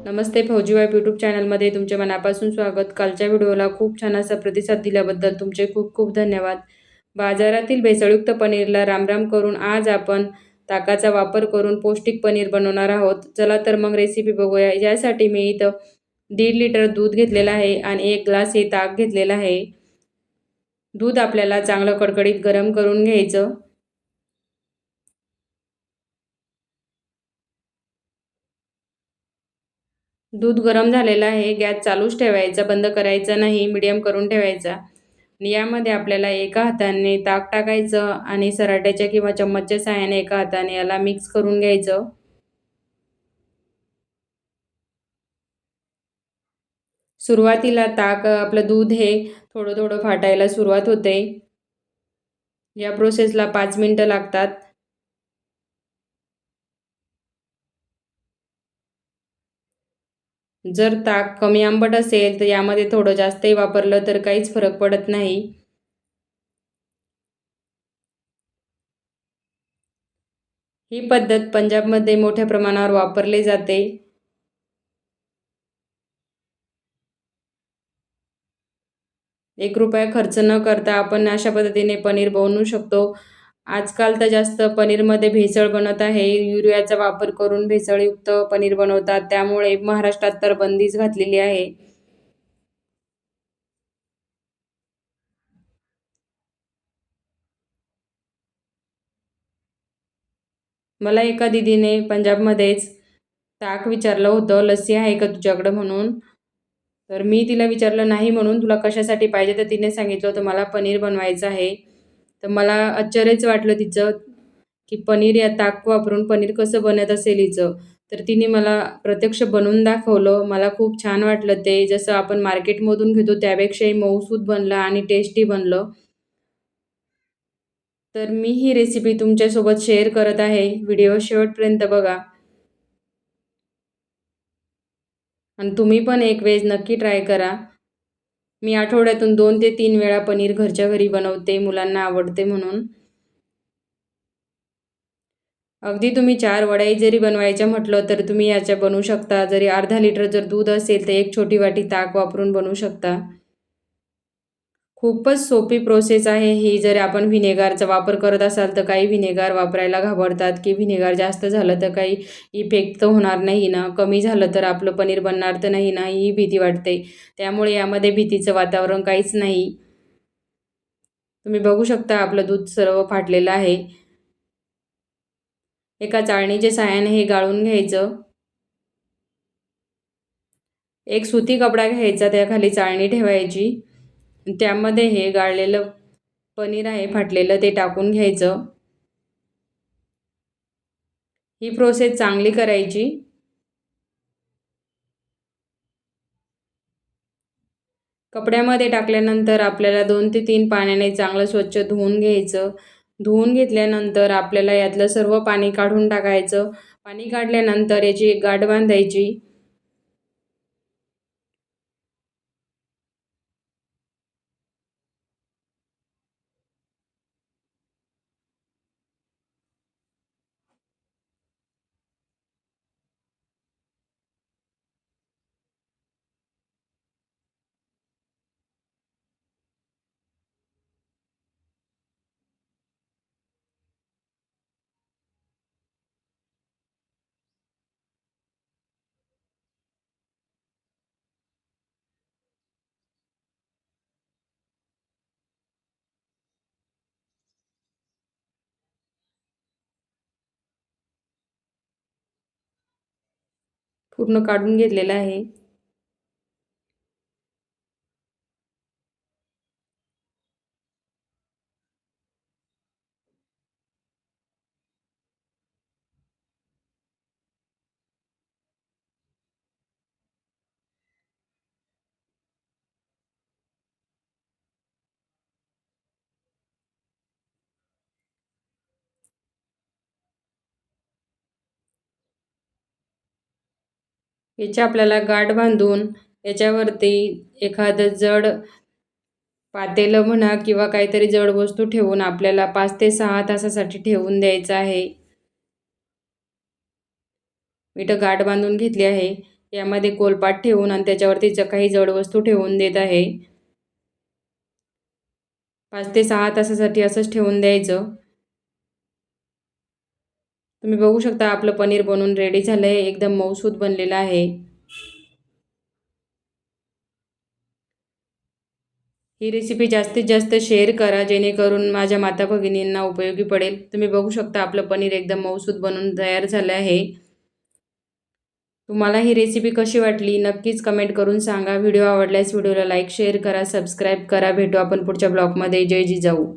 नमस्ते फौजी wife YouTube चॅनलमध्ये तुमचे मनापासून स्वागत. कालच्या व्हिडिओला खूप छान असा प्रतिसाद दिल्याबद्दल तुमचे खूप खूप धन्यवाद. बाजारातील भेसळयुक्त पनीरला रामराम करून आज आपण ताकाचा वापर करून पौष्टिक पनीर बनवणार आहोत. चला तर मग रेसिपी बघूया. यासाठी मी इथं 1.5 लिटर दूध घेतलेलं आहे आणि 1 ग्लास हे ताक घेतलेलं आहे. दूध आपल्याला चांगलं कडकडीत गरम करून घ्यायचं. दूध गरम झालेलं आहे. गॅस चालूच ठेवायचा, बंद करायचा नाही, मीडियम करून ठेवायचा. आणि यामध्ये आपल्याला एका हाताने ताक टाकायचं आणि सराट्याच्या किंवा चम्मचच्या साहाय्याने एका हाताने याला मिक्स करून घ्यायचं. सुरुवातीला ताक आपलं दूध हे थोडं थोडं फाटायला सुरुवात होते. या प्रोसेसला 5 मिनिटं लागतात. जर ताक कमी आंबट असेल तर यामध्ये थोडं जास्तही वापरलं तर काहीच फरक पडत नाही. ही पद्धत पंजाबमध्ये मोठ्या प्रमाणावर वापरली जाते. ₹1 खर्च न करता आपण अशा पद्धतीने पनीर बनवू शकतो. आजकाल तर जास्त पनीरमध्ये भेसळ बनत आहे. युरियाचा वापर करून भेसळयुक्त पनीर बनवतात. त्यामुळे महाराष्ट्रात तर बंदीच घातलेली आहे. मला एका दीदीने पंजाबमध्येच ताक विचारलं होतं, "लस्सी आहे का तुझ्याकडं?" म्हणून. तर मी तिला विचारलं, "नाही" म्हणून. "तुला कशासाठी पाहिजे?" तर तिने सांगितलं होतं, "मला पनीर बनवायचं आहे." तर मला आश्चर्यच वाटलं तिचं, की पनीर या ताक वापरून पनीर कसं बनत असेल हिचं. तर तिने मला प्रत्यक्ष बनवून दाखवलं. मला खूप छान वाटलं ते. जसं आपण मार्केटमधून घेतो त्यापेक्षाही मऊसूत बनलं आणि टेस्टी बनलं. तर मी ही रेसिपी तुमच्यासोबत शेअर करत आहे. व्हिडिओ शेवटपर्यंत बघा आणि तुम्ही पण एक वेळेस नक्की ट्राय करा. मी आठवड्यातून 2 ते 3 वेळा पनीर घरच्या घरी बनवते, मुलांना आवडते म्हणून. अगदी तुम्ही 4 वड्याही जरी बनवायच्या म्हटलं, तर तुम्ही याच्या बनवू शकता. जरी अर्धा लिटर जर दूध असेल, तर 1 छोटी वाटी ताक वापरून बनवू शकता. खूपच सोपी प्रोसेस आहे ही. जर आपण व्हिनेगारचा वापर करत असाल, तर काही व्हिनेगार वापरायला घाबरतात, की व्हिनेगार जास्त झालं तर काही इफेक्ट तर होणार नाही ना, कमी झालं तर आपलं पनीर बनणार तर नाही ना, ही भीती वाटते. त्यामुळे यामध्ये भीतीचं वातावरण काहीच नाही. तुम्ही बघू शकता आपलं दूध सर्व फाटलेलं आहे. एका चाळणीच्या साहाय्याने हे गाळून घ्यायचं. एक सुती कपडा घ्यायचा, त्याखाली चाळणी ठेवायची. त्यामध्ये हे गाळलेलं पनीर आहे फाटलेलं ते टाकून घ्यायचं. ही प्रोसेस चांगली करायची. कपड्यामध्ये टाकल्यानंतर आपल्याला 2 ते 3 पाण्याने चांगलं स्वच्छ धुवून घ्यायचं. धुवून घेतल्यानंतर आपल्याला यातलं सर्व पाणी काढून टाकायचं. पाणी काढल्यानंतर याची एक गाठ बांधायची. पूर्ण काढून घेतलेलं आहे. याची आपल्याला गाठ बांधून याच्यावरती एखादं जड पातेलं म्हणा किंवा काहीतरी जड वस्तू ठेवून आपल्याला 5 ते 6 तासासाठी ठेवून द्यायचं आहे. मी इथं गाठ बांधून घेतली आहे. यामध्ये कोलपाट ठेवून आणि त्याच्यावरती काही जड वस्तू ठेवून देत आहे. 5 ते 6 तासासाठी असंच ठेवून द्यायचं. तुम्ही बघू शकता आपलं पनीर बनवून रेडी झालं आहे. एकदम मऊसूत बनलेलं आहे. ही रेसिपी जास्तीत जास्त शेअर करा जेणेकरून माझ्या माता भगिनींना उपयोगी पडेल. तुम्ही बघू शकता आपलं पनीर एकदम मऊसूत बनून तयार झालं आहे. तुम्हाला ही रेसिपी कशी वाटली नक्कीच कमेंट करून सांगा. व्हिडिओ आवडल्यास व्हिडिओला लाईक शेअर करा सबस्क्राईब करा. भेटू आपण पुढच्या ब्लॉगमध्ये. जय जिजाऊ.